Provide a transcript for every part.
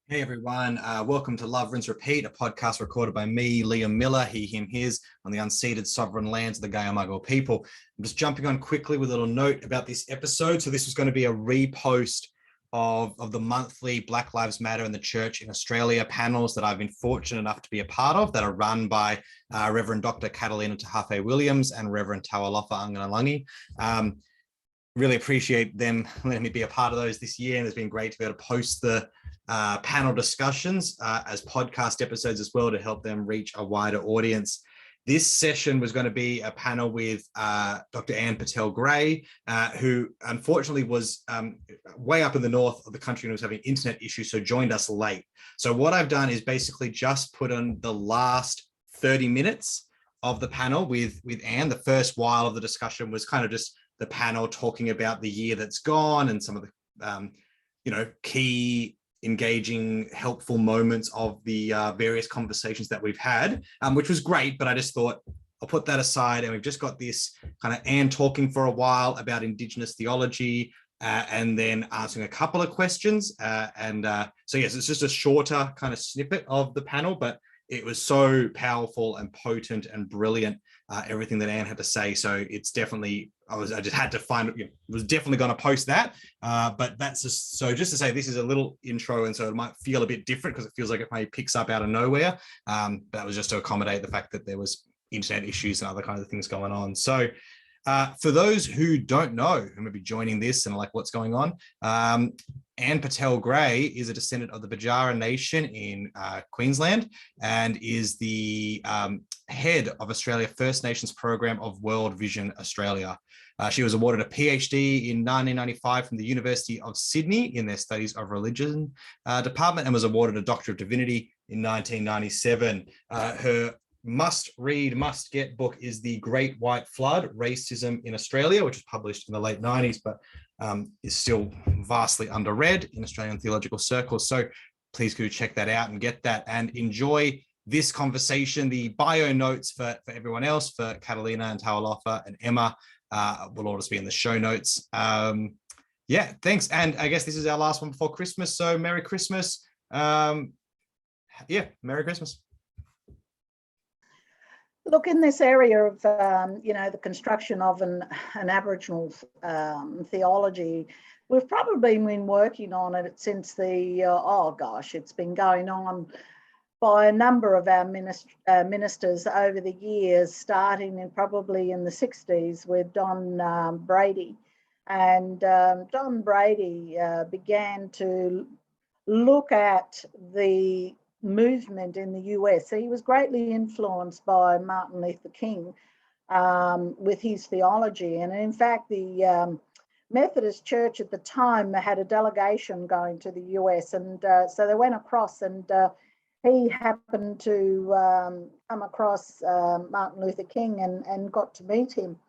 Hey everyone, welcome to Love, Rinse, Repeat, a podcast recorded by me, Liam Miller, he, him, his, on the unceded sovereign lands of the Anga'aelangi people. I'm just jumping on quickly with a little note about this episode. So this was going to be a repost of the monthly Black Lives Matter in the Church in Australia panels that I've been fortunate enough to be a part of, that are run by Reverend Dr Katalina Tahaafe-Williams and Reverend Anga'aelangi. Really appreciate them letting me be a part of those this year, and it's been great to be able to post the panel discussions as podcast episodes as well to help them reach a wider audience. This session was going to be a panel with Dr Anne Pattel-Gray, who unfortunately was way up in the north of the country and was having internet issues, so joined us late. So what I've done is basically just put on the last 30 minutes of the panel with Anne. The first while of the discussion was kind of just the panel talking about the year that's gone and some of the key engaging, helpful moments of the various conversations that we've had, which was great. But I just thought I'll put that aside, and we've just got this kind of Anne talking for a while about Indigenous theology, and then answering a couple of questions. So yes, it's just a shorter kind of snippet of the panel, but it was so powerful and potent and brilliant, everything that Anne had to say. So it's definitely, I just had to find, was definitely going to post that. But that's just to say, this is a little intro, and so it might feel a bit different because it feels like it maybe picks up out of nowhere. That was just to accommodate the fact that there was internet issues and other kinds of things going on. So for those who don't know, who may be joining this and like what's going on, Anne Pattel-Gray is a descendant of the Badjara Nation in Queensland and is the head of Australia First Nations program of World Vision Australia. She was awarded a PhD in 1995 from the University of Sydney in their Studies of Religion department, and was awarded a Doctor of Divinity in 1997. Her must-read, must-get book is The Great White Flood, Racism in Australia, which was published in the late 90s, but is still vastly underread in Australian theological circles. So please go check that out and get that and enjoy this conversation. The bio notes for everyone else, for Katalina and Taualofa and Emma, will all just be in the show notes. Yeah, thanks. And I guess this is our last one before Christmas. So Merry Christmas. Merry Christmas. Look, in this area of, the construction of an Aboriginal theology, we've probably been working on it since it's been going on by a number of our ministers over the years, starting probably in the 60s with Don Brady. And Don Brady began to look at the movement in the US. So he was greatly influenced by Martin Luther King with his theology. And in fact, the Methodist Church at the time had a delegation going to the US. And so they went across, and he happened to come across Martin Luther King and got to meet him,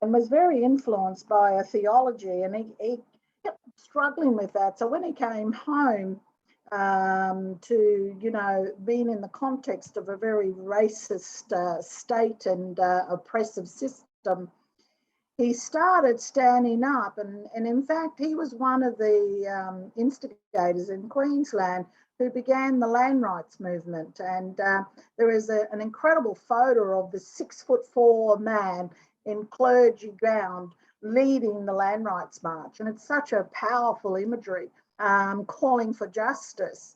and was very influenced by a theology. And he kept struggling with that. So when he came home, being in the context of a very racist state and oppressive system, he started standing up. And in fact, he was one of the instigators in Queensland who began the land rights movement. And there is an incredible photo of the 6'4" man in clergy gown leading the land rights march. And it's such a powerful imagery. Calling for justice.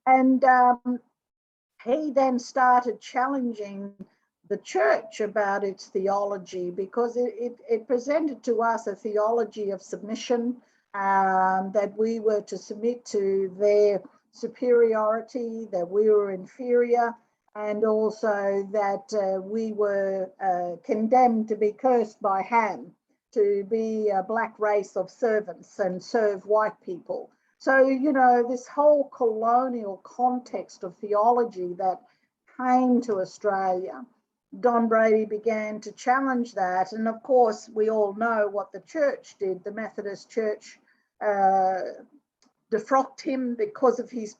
And he then started challenging the church about its theology, because it presented to us a theology of submission, that we were to submit to their superiority, that we were inferior, and also that we were condemned to be cursed by Ham, to be a black race of servants and serve white people. So, this whole colonial context of theology that came to Australia, Don Brady began to challenge that. And of course, we all know what the church did. The Methodist Church defrocked him because of his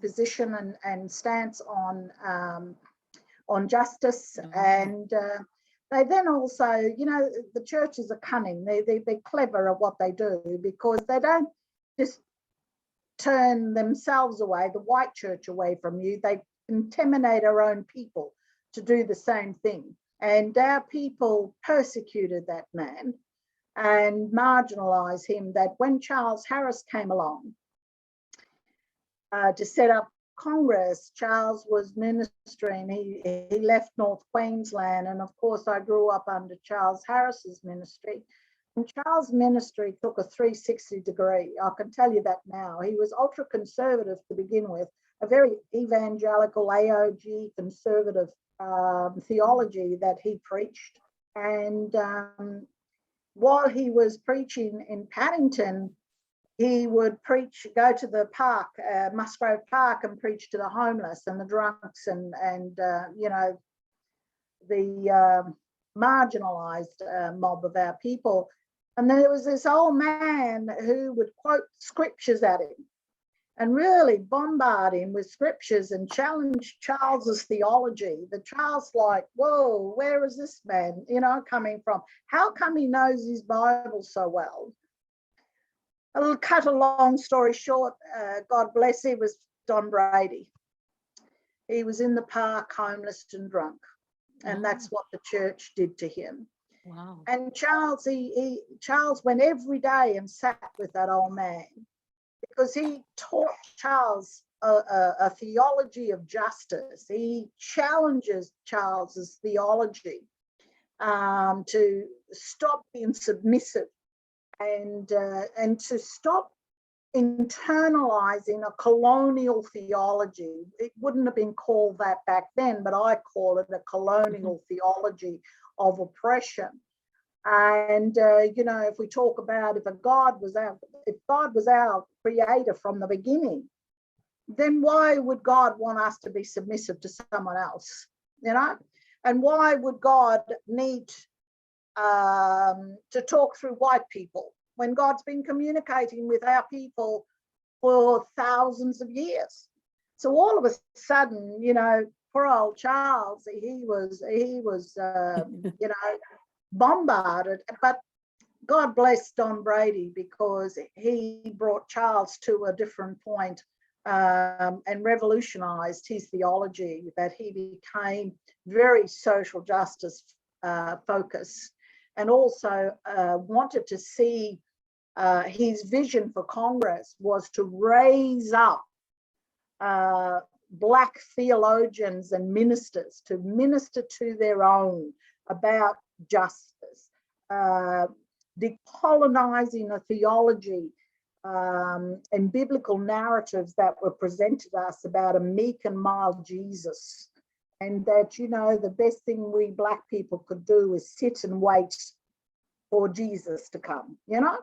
position and stance on justice. And they then also, the churches are cunning. They're clever at what they do, because they don't just turn themselves away, the white church away from you. They intimidate our own people to do the same thing. And our people persecuted that man and marginalised him, that when Charles Harris came along to set up Congress, Charles was ministering. He left North Queensland, and of course I grew up under Charles Harris's ministry. And Charles' ministry took a 360 degree. I can tell you that now. He was ultra conservative to begin with, a very evangelical AOG conservative theology that he preached. And while he was preaching in Paddington, he would go to the park, Musgrave Park, and preach to the homeless and the drunks and you know, the marginalised mob of our people. And there was this old man who would quote scriptures at him and really bombard him with scriptures and challenge Charles's theology. The Charles like, whoa, where is this man, you know, coming from? How come he knows his Bible so well? I'll cut a long story short, God bless him, was Don Brady. He was in the park, homeless and drunk. And that's what the church did to him. Wow. And Charles, Charles went every day and sat with that old man, because he taught Charles a theology of justice. He challenges Charles's theology to stop being submissive and to stop internalizing a colonial theology. It wouldn't have been called that back then, but I call it a colonial theology of oppression. And you know, if we talk about if God was our creator from the beginning, then why would God want us to be submissive to someone else? You know, and why would God need to talk through white people when God's been communicating with our people for thousands of years? So all of a sudden, you know, poor old Charles, he was you know, bombarded. But God bless Don Brady, because he brought Charles to a different point and revolutionized his theology, that he became very social justice focused, and also wanted to see his vision for Congress was to raise up Black theologians and ministers to minister to their own about justice, decolonizing a theology and biblical narratives that were presented us about a meek and mild Jesus. And that, you know, the best thing we Black people could do is sit and wait for Jesus to come, you know,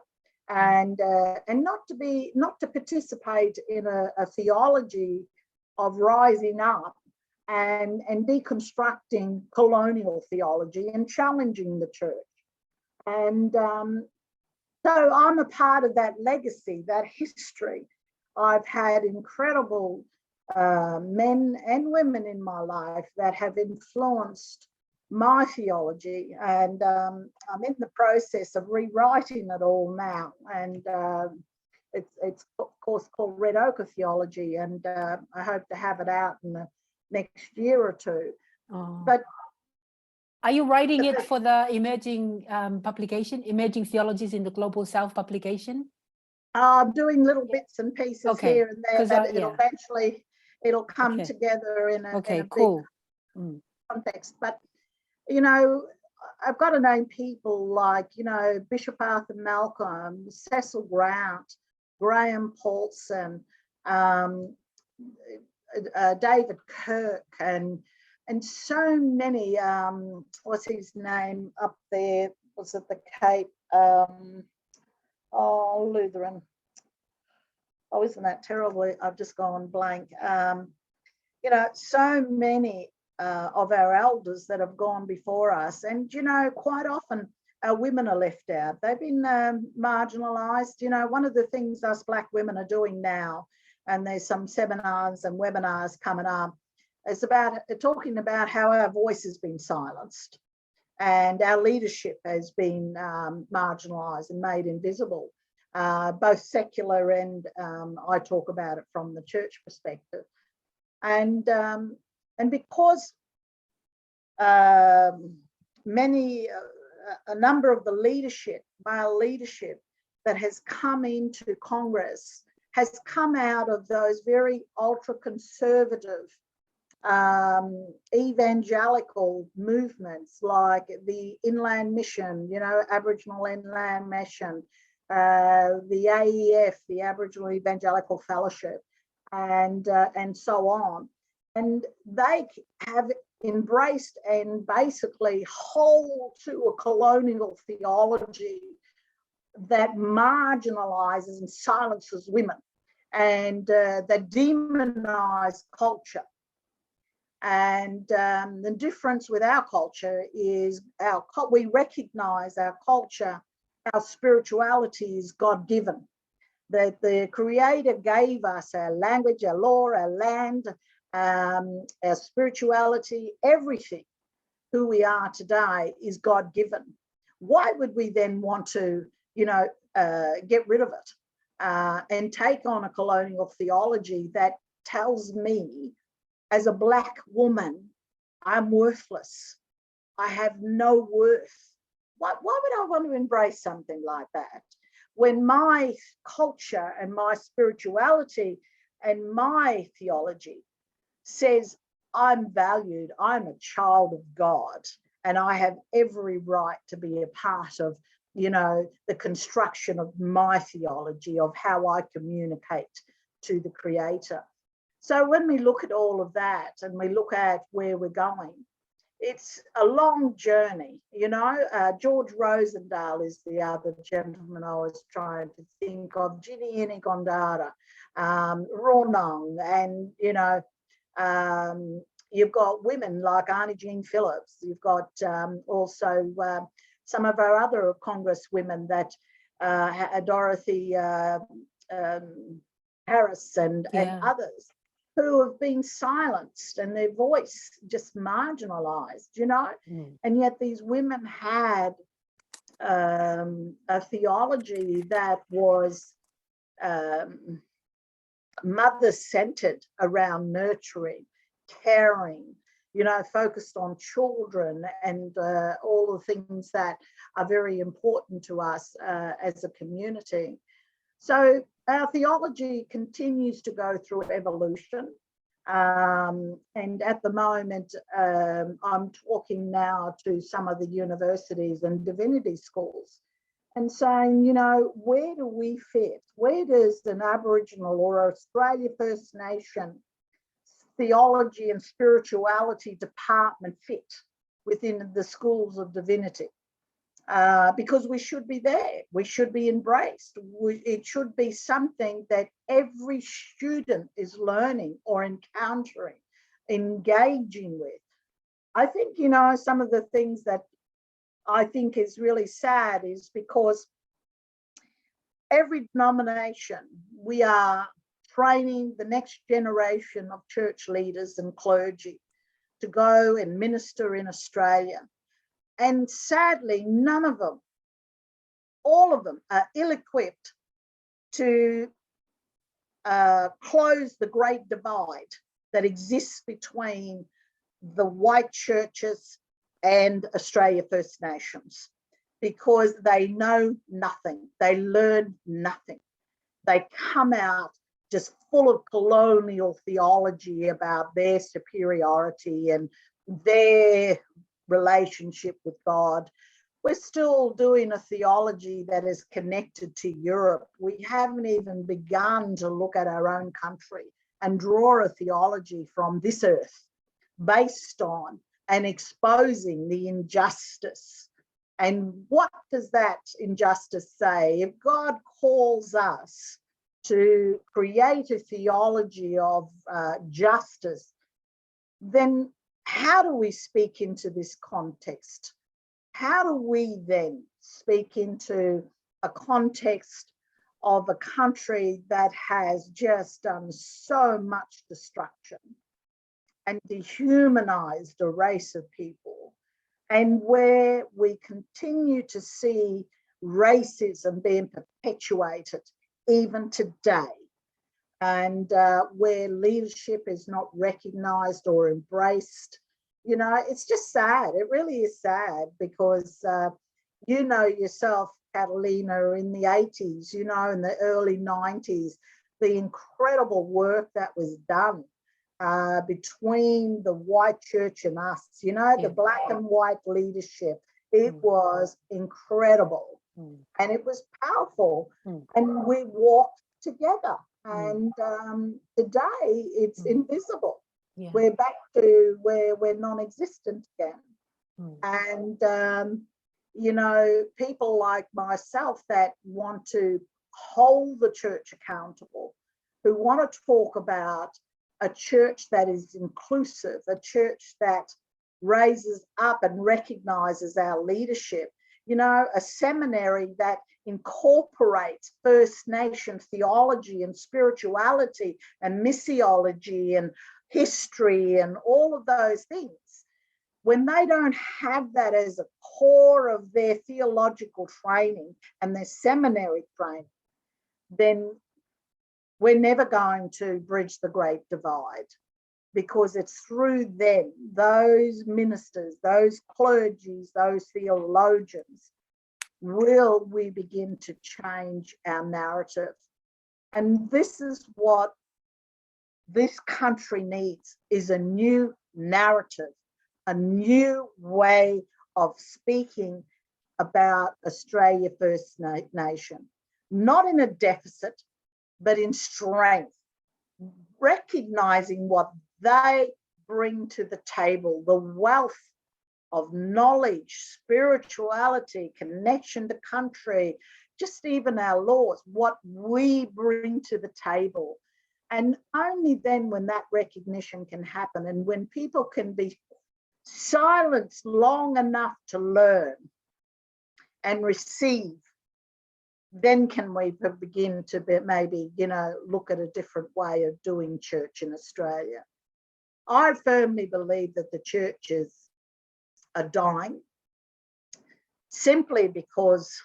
and not to participate in a theology of rising up and deconstructing colonial theology and challenging the church. And so I'm a part of that legacy, that history. I've had incredible men and women in my life that have influenced my theology, and I'm in the process of rewriting it all now. And it's of course called Red Ochre Theology, and I hope to have it out in the next year or two. Oh. But are you writing it for the emerging publication, Emerging Theologies in the Global South publication? I'm doing little bits and pieces here and there, but it'll come together in a cool. big context. But you know, I've got to name people like, you know, Bishop Arthur Malcolm, Cecil Grant, Graham Paulson, David Kirk, and so many. What's his name up there? Was it the Cape? Lutheran. Oh, isn't that terrible? I've just gone blank. You know, so many of our elders that have gone before us, and you know, quite often our women are left out. They've been marginalised. You know, one of the things us Black women are doing now, and there's some seminars and webinars coming up, is about talking about how our voice has been silenced and our leadership has been marginalised and made invisible. both secular and I talk about it from the church perspective. And because a number of the leadership, male leadership that has come into Congress has come out of those very ultra-conservative evangelical movements like the Inland Mission, Aboriginal Inland Mission, the AEF, the Aboriginal Evangelical Fellowship, and so on. And they have embraced and basically hold to a colonial theology that marginalizes and silences women and that demonize culture. And the difference with our culture is we recognize our culture, our spirituality is God-given, that the Creator gave us our language, our law, our land, our spirituality, everything. Who we are today is God-given. Why would we then want to, get rid of it and take on a colonial theology that tells me, as a Black woman, I'm worthless. I have no worth. Why would I want to embrace something like that when my culture and my spirituality and my theology says I'm valued, I'm a child of God, and I have every right to be a part of, the construction of my theology, of how I communicate to the Creator. So when we look at all of that and we look at where we're going, it's a long journey. George Rosendale is the other gentleman I was trying to think of, Jini Gondara, Ronong, and, you've got women like Arnie Jean Phillips. You've got also some of our other Congress women that Dorothy Harris and others, who have been silenced and their voice just marginalized, and yet these women had a theology that was mother-centered, around nurturing, caring, focused on children and all the things that are very important to us as a community. So our theology continues to go through evolution. And at the moment, I'm talking now to some of the universities and divinity schools and saying, where do we fit? Where does an Aboriginal or Australia First Nation theology and spirituality department fit within the schools of divinity? Because we should be there, we should be embraced. It should be something that every student is learning or encountering, engaging with. I think, some of the things that I think is really sad is because every denomination, we are training the next generation of church leaders and clergy to go and minister in Australia. And sadly, none of them, all of them, are ill-equipped to close the great divide that exists between the white churches and Australia First Nations, because they know nothing, they learn nothing. They come out just full of colonial theology about their superiority and their relationship with God. We're still doing a theology that is connected to Europe. We haven't even begun to look at our own country and draw a theology from this earth based on and exposing the injustice. And what does that injustice say? If God calls us to create a theology of justice, then how do we speak into this context? How do we then speak into a context of a country that has just done so much destruction and dehumanized a race of people, and where we continue to see racism being perpetuated even today, and where leadership is not recognised or embraced. You know, it's just sad. It really is sad, because you know yourself, Katalina, in the 80s, you know, in the early 90s, the incredible work that was done between the white church and us, you know, the black and white leadership. It was incredible, and it was powerful, and we walked together. And today it's invisible. We're back to where we're non-existent again. And you know, people like myself that want to hold the church accountable, who want to talk about a church that is inclusive, a church that raises up and recognises our leadership, you know, a seminary that incorporates First Nation theology and spirituality and missiology and history and all of those things. When they don't have that as a core of their theological training and their seminary training, then we're never going to bridge the great divide, because it's through them, those ministers, those clergies, those theologians, will we begin to change our narrative. And this is what this country needs, is a new narrative, a new way of speaking about Australia First Nation, not in a deficit, but in strength, recognising what they bring to the table, the wealth of knowledge, spirituality, connection to country, just even our laws, what we bring to the table. And only then, when that recognition can happen, and when people can be silenced long enough to learn and receive, then can we begin to maybe, you know, look at a different way of doing church in Australia. I firmly believe that the churches are dying, simply because,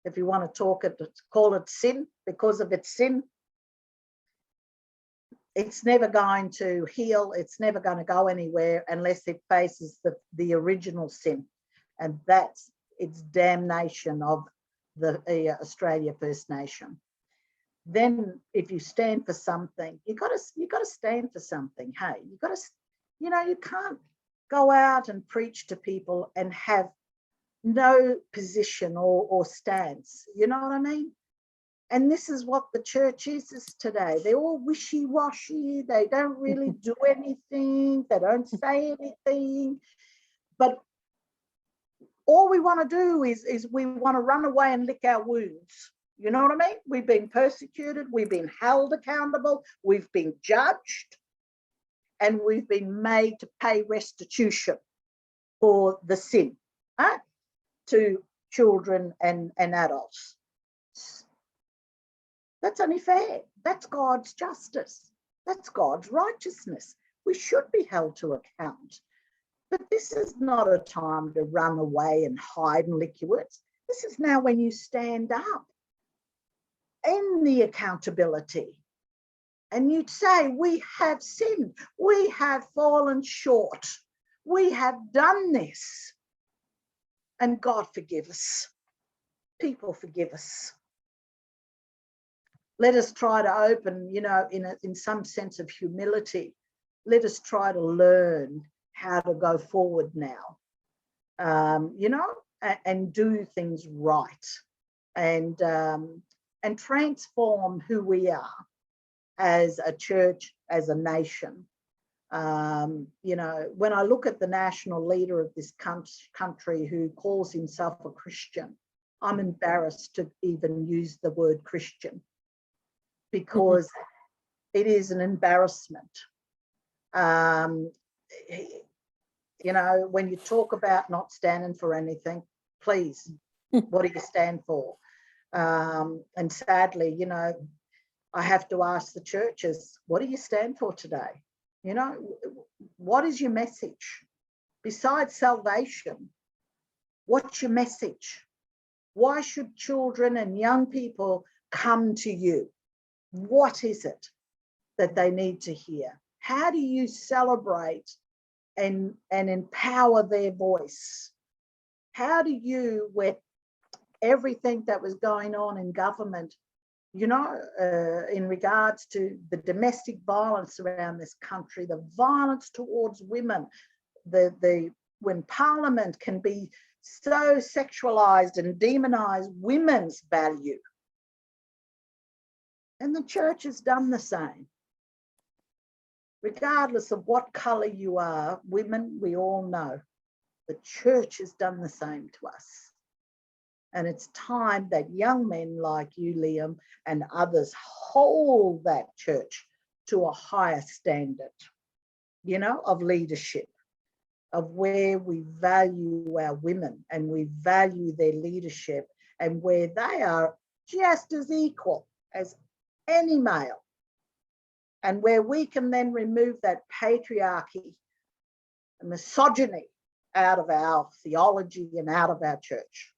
if you want to call it sin, because of its sin. It's never going to heal. It's never going to go anywhere unless it faces the original sin, and that's its damnation of the Australia First Nation. Then, if you stand for something, you got to stand for something. Hey, you got to, you know, you can't go out and preach to people and have no position or stance. You know what I mean? And this is what the church is today. They're all wishy-washy. They don't really do anything. They don't say anything. But all we want to do is we want to run away and lick our wounds. You know what I mean? We've been persecuted. We've been held accountable. We've been judged. And we've been made to pay restitution for the sin to children and adults. That's only fair. That's God's justice. That's God's righteousness. We should be held to account. But this is not a time to run away and hide and lick your words. This is now when you stand up in the accountability and you say, we have sinned. We have fallen short. We have done this. And God forgive us. People forgive us. Let us try to open, you know, in some sense of humility, let us try to learn how to go forward now, you know, and do things right, and transform who we are as a church, as a nation. You know, when I look at the national leader of this country who calls himself a Christian, I'm embarrassed to even use the word Christian, because it is an embarrassment. You know, when you talk about not standing for anything, please, what do you stand for? And sadly, you know, I have to ask the churches, what do you stand for today? You know, what is your message? Besides salvation, what's your message? Why should children and young people come to you? What is it that they need to hear? How do you celebrate and empower their voice? How do you, with everything that was going on in government, you know, in regards to the domestic violence around this country, the violence towards women, when Parliament can be so sexualized and demonize women's value. And the church has done the same. Regardless of what color you are, women, we all know, the church has done the same to us. And it's time that young men like you, Liam, and others hold that church to a higher standard, you know, of leadership, of where we value our women and we value their leadership, and where they are just as equal as any male, and where we can then remove that patriarchy and misogyny out of our theology and out of our church.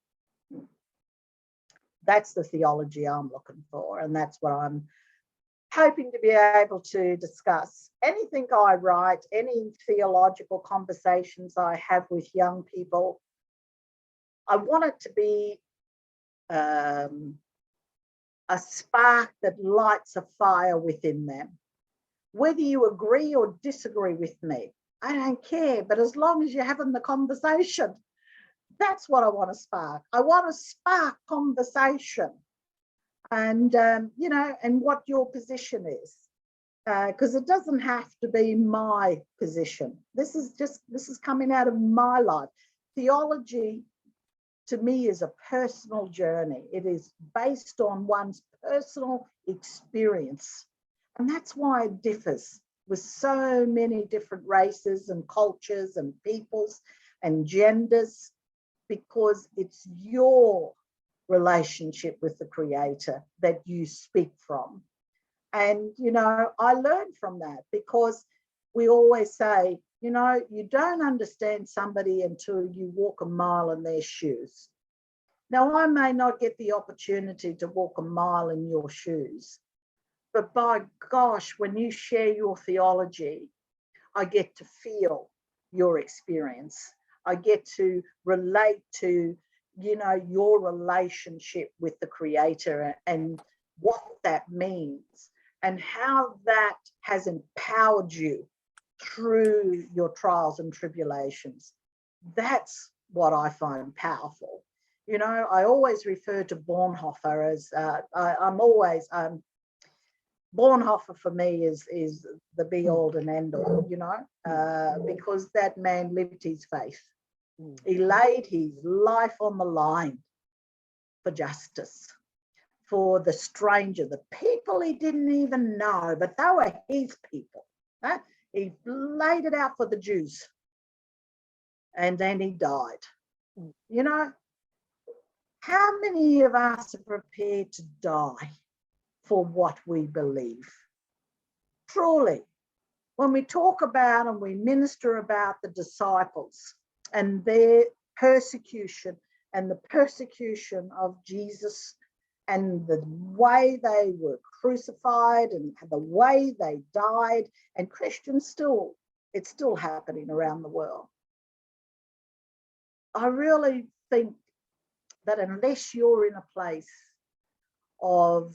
That's the theology I'm looking for, and that's what I'm hoping to be able to discuss. Anything I write, any theological conversations I have with young people, I want it to be a spark that lights a fire within them. Whether you agree or disagree with me, I don't care, but as long as you're having the conversation, that's what I want to spark. I want to spark conversation, and you know, and what your position is, because it doesn't have to be my position. This is coming out of my life. Theology, to me, is a personal journey. It is based on one's personal experience, and that's why it differs with so many different races and cultures and peoples and genders, because it's your relationship with the Creator that you speak from. And, you know, I learned from that, because we always say, you know, you don't understand somebody until you walk a mile in their shoes. Now, I may not get the opportunity to walk a mile in your shoes, but by gosh, when you share your theology, I get to feel your experience. I get to relate to, you know, your relationship with the Creator and what that means and how that has empowered you through your trials and tribulations. That's what I find powerful. You know, I always refer to Bonhoeffer as, Bonhoeffer for me is the be all and end all, you know, because that man lived his faith. He laid his life on the line for justice, for the stranger, the people he didn't even know, but they were his people. He laid it out for the Jews, and then he died. You know, how many of us are prepared to die for what we believe? Truly, when we talk about and we minister about the disciples and their persecution and the persecution of Jesus and the way they were crucified and the way they died, and Christians it's still happening around the world. I really think that unless you're in a place of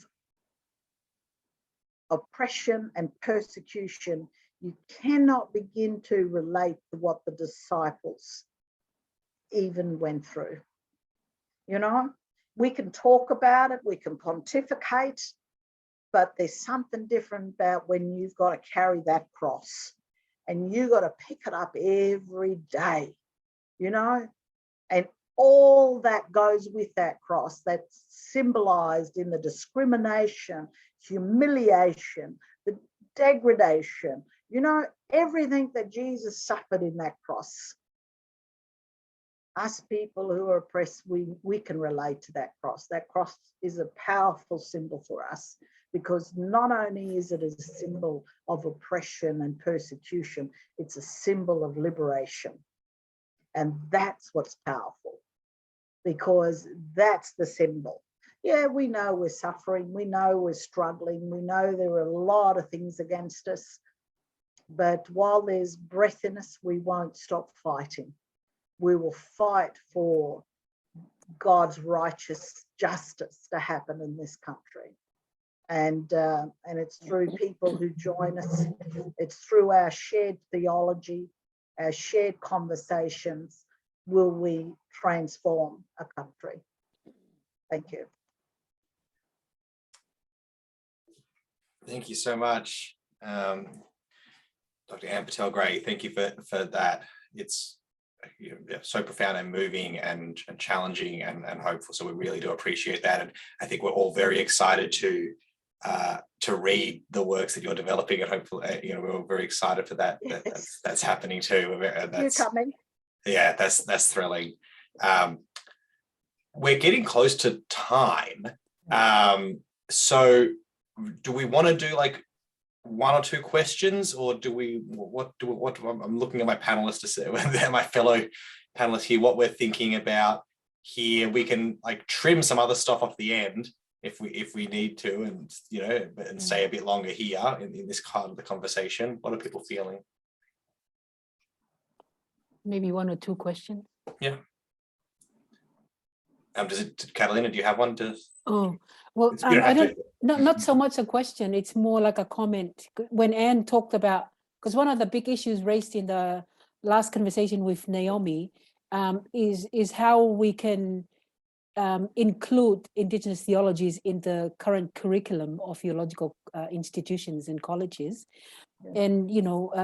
oppression and persecution, you cannot begin to relate to what the disciples even went through. You know, we can talk about it, we can pontificate, but there's something different about when you've got to carry that cross and you've got to pick it up every day, you know, and all that goes with that cross that's symbolized in the discrimination, humiliation, the degradation, you know, everything that Jesus suffered in that cross. Us people who are oppressed, we can relate to that cross. That cross is a powerful symbol for us, because not only is it a symbol of oppression and persecution, it's a symbol of liberation. And that's what's powerful. because that's the symbol. Yeah, we know we're suffering, we know we're struggling, we know there are a lot of things against us, but while there's breath in us, we won't stop fighting. We will fight for God's righteous justice to happen in this country. And it's through people who join us. It's through our shared theology, our shared conversations, will we transform a country. Thank you. Thank you so much, Dr. Anne Pattel-Gray. Thank you for that. It's so profound and moving and challenging and hopeful. So we really do appreciate that. And I think we're all very excited to read the works that you're developing, and hopefully, we're all very excited for that. Yes. That's happening too. You're coming. Yeah, that's thrilling. We're getting close to time. So do we want to do like one or two questions, or do we, what I'm looking at my panelists to say, my fellow panelists here, what we're thinking about here. We can like trim some other stuff off the end if we need to, and and stay a bit longer here in this part of the conversation. What are people feeling? Maybe one or two questions. Yeah. Katalina, do you have one to? Oh, well, not so much a question. It's more like a comment. When Anne talked about, because one of the big issues raised in the last conversation with Naomi is how we can include Indigenous theologies in the current curriculum of theological institutions and colleges. Yeah. And,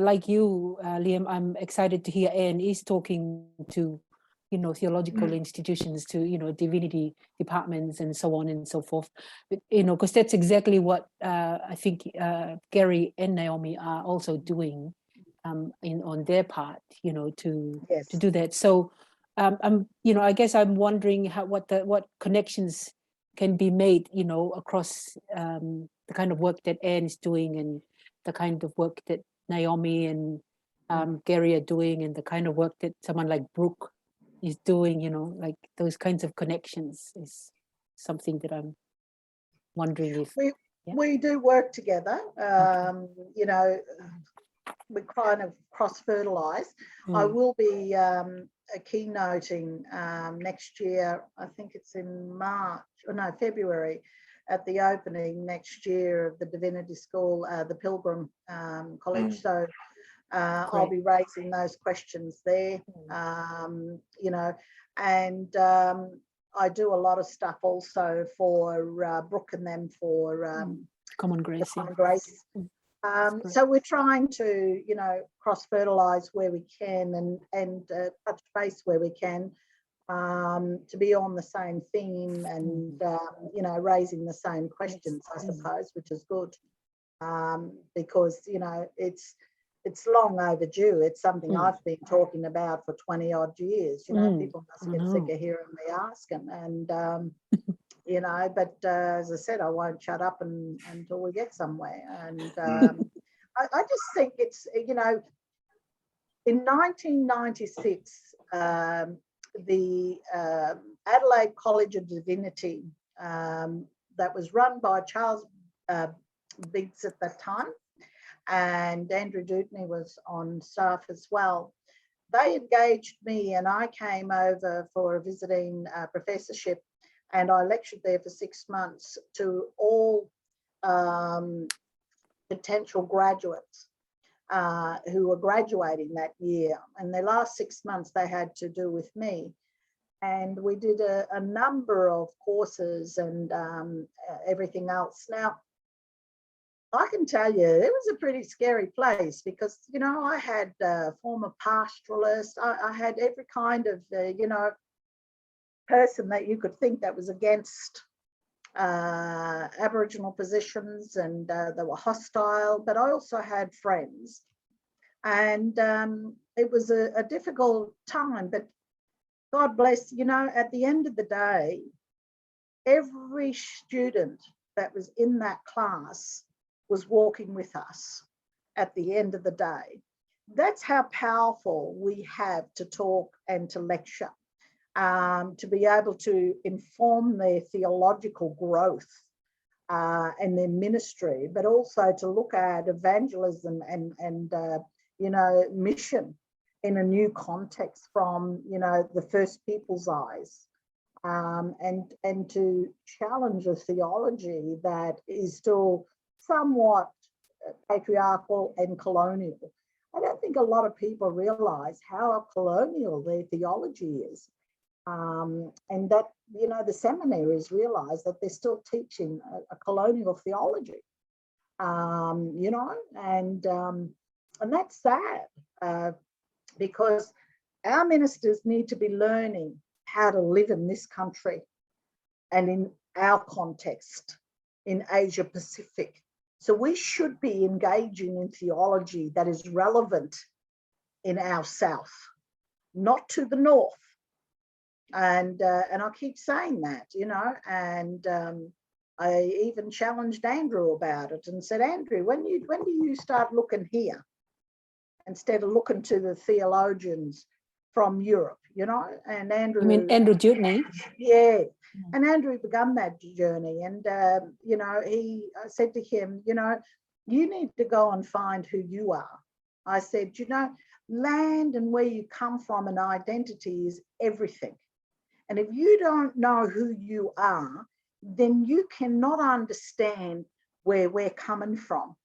like you, Liam, I'm excited to hear Anne is talking to theological institutions, to, divinity departments and so on and so forth. But, because that's exactly what I think Gary and Naomi are also doing on their part, to do that. So, I guess I'm wondering what connections can be made, across the kind of work that Anne is doing and the kind of work that Naomi and Gary are doing, and the kind of work that someone like Brooke is doing, like those kinds of connections is something that I'm wondering if we do work together. Okay. We kind of cross-fertilize. I will be keynoting next year. I think it's in February, at the opening next year of the Divinity School, the Pilgrim College. So I'll be raising those questions there, and I do a lot of stuff also for Brooke and them for Common Grace. Common Grace. So we're trying to, cross-fertilize where we can and touch base where we can, to be on the same theme and, raising the same questions, I suppose, which is good, because, it's long overdue. It's something I've been talking about for 20 odd years. People must get sick of hearing me asking, and but as I said, I won't shut up until we get somewhere. And I just think it's, in 1996, the Adelaide College of Divinity, that was run by Charles Biggs at that time, and Andrew Dutney was on staff as well. They engaged me, and I came over for a visiting professorship, and I lectured there for 6 months to all potential graduates who were graduating that year. And their last 6 months they had to do with me. And we did a number of courses and everything else. Now, I can tell you, it was a pretty scary place because, I had former pastoralists, I had every kind of, person that you could think that was against Aboriginal positions, and they were hostile, but I also had friends. And it was a difficult time, but God bless, at the end of the day, every student that was in that class was walking with us at the end of the day. That's how powerful we have to talk and to lecture. to be able to inform their theological growth and their ministry, but also to look at evangelism and mission in a new context from, the first people's eyes, and to challenge a theology that is still somewhat patriarchal and colonial. I don't think a lot of people realize how colonial their theology is. And that, the seminaries realize that they're still teaching a colonial theology, and that's sad, because our ministers need to be learning how to live in this country and in our context in Asia Pacific. So we should be engaging in theology that is relevant in our south, not to the north. And I keep saying that, and I even challenged Andrew about it and said, Andrew, when do you start looking here instead of looking to the theologians from Europe, And Andrew, you mean Andrew Jutney? Yeah, and Andrew began that journey, and I said to him, you need to go and find who you are. I said, land and where you come from and identity is everything. And if you don't know who you are, then you cannot understand where we're coming from.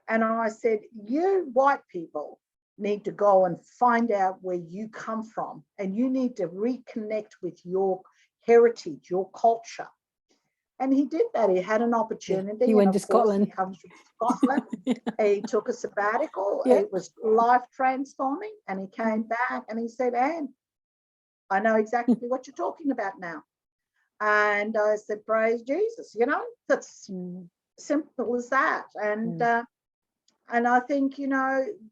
And I said, you white people need to go and find out where you come from, and you need to reconnect with your heritage, your culture. And he did that. He had an opportunity. He went to Scotland. He comes from Scotland. He took a sabbatical. Yeah. It was life transforming. And he came back and he said, Anne, I know exactly what you're talking about now. And I said, praise Jesus, that's simple as that. And I think,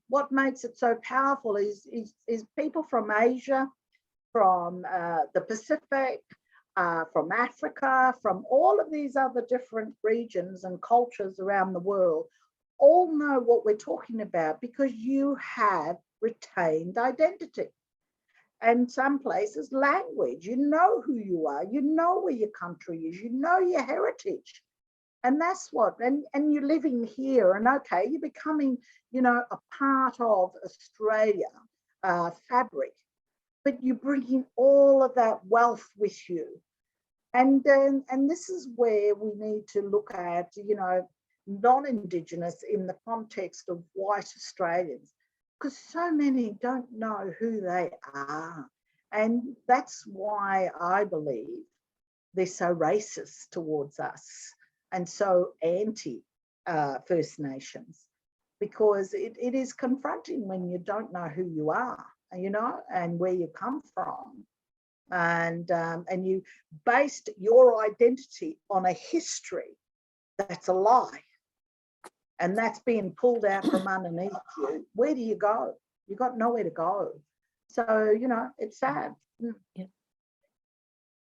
what makes it so powerful is people from Asia, from the Pacific, from Africa, from all of these other different regions and cultures around the world, all know what we're talking about because you have retained identity. And some places, language, you know who you are, you know where your country is, you know your heritage. And that's what, and you're living here, and okay, you're becoming, a part of Australia fabric, but you're bringing all of that wealth with you. And this is where we need to look at, non-Indigenous in the context of white Australians, because so many don't know who they are. And that's why I believe they're so racist towards us and so anti-First Nations, because it is confronting when you don't know who you are, and where you come from. And you based your identity on a history that's a lie. And that's being pulled out from underneath you. Where do you go? You got nowhere to go. So, it's sad. Yeah.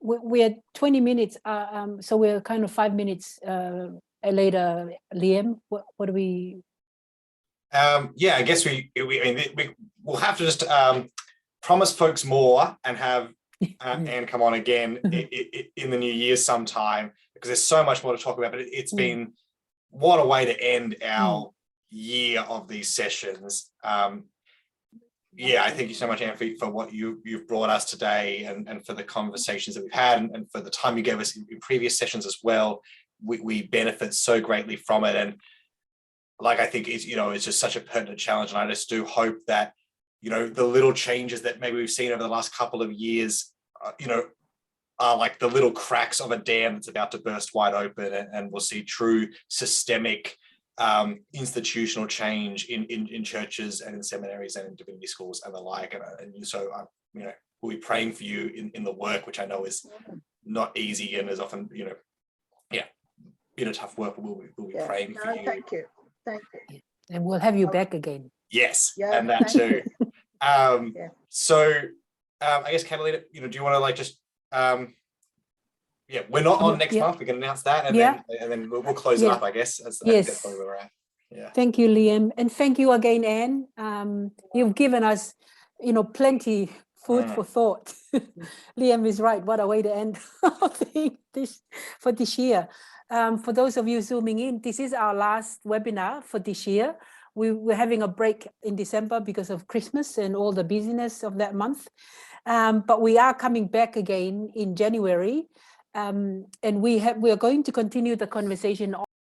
We're 20 minutes, so we're kind of 5 minutes later. Liam, what do we? Yeah, I guess we'll have to just promise folks more and have Anne come on again in the new year sometime, because there's so much more to talk about. But it's been, what a way to end our year of these sessions. Yeah, I thank you so much, Anne, for what you've brought us today, and for the conversations that we've had, and for the time you gave us in previous sessions as well. We benefit so greatly from it. And I think it's just such a pertinent challenge. And I just do hope that, the little changes that maybe we've seen over the last couple of years, are like the little cracks of a dam that's about to burst wide open, and we'll see true systemic institutional change in churches and in seminaries and in divinity schools and the like. And so, we'll be praying for you in the work, which I know is not easy and is often, been a tough work. We'll be praying for you. Thank you. And we'll have you back again. Yes, and that too. So, I guess, Katalina, do you want to we're not on next month. We can announce that, and then we'll close it up, I guess. That's probably where we're at. Yeah. Thank you, Liam, and thank you again, Anne. You've given us, plenty Food for thought. Liam is right. What a way to end for this year. For those of you zooming in, this is our last webinar for this year. We're having a break in December because of Christmas and all the busyness of that month. But we are coming back again in January. And we are going to continue the conversation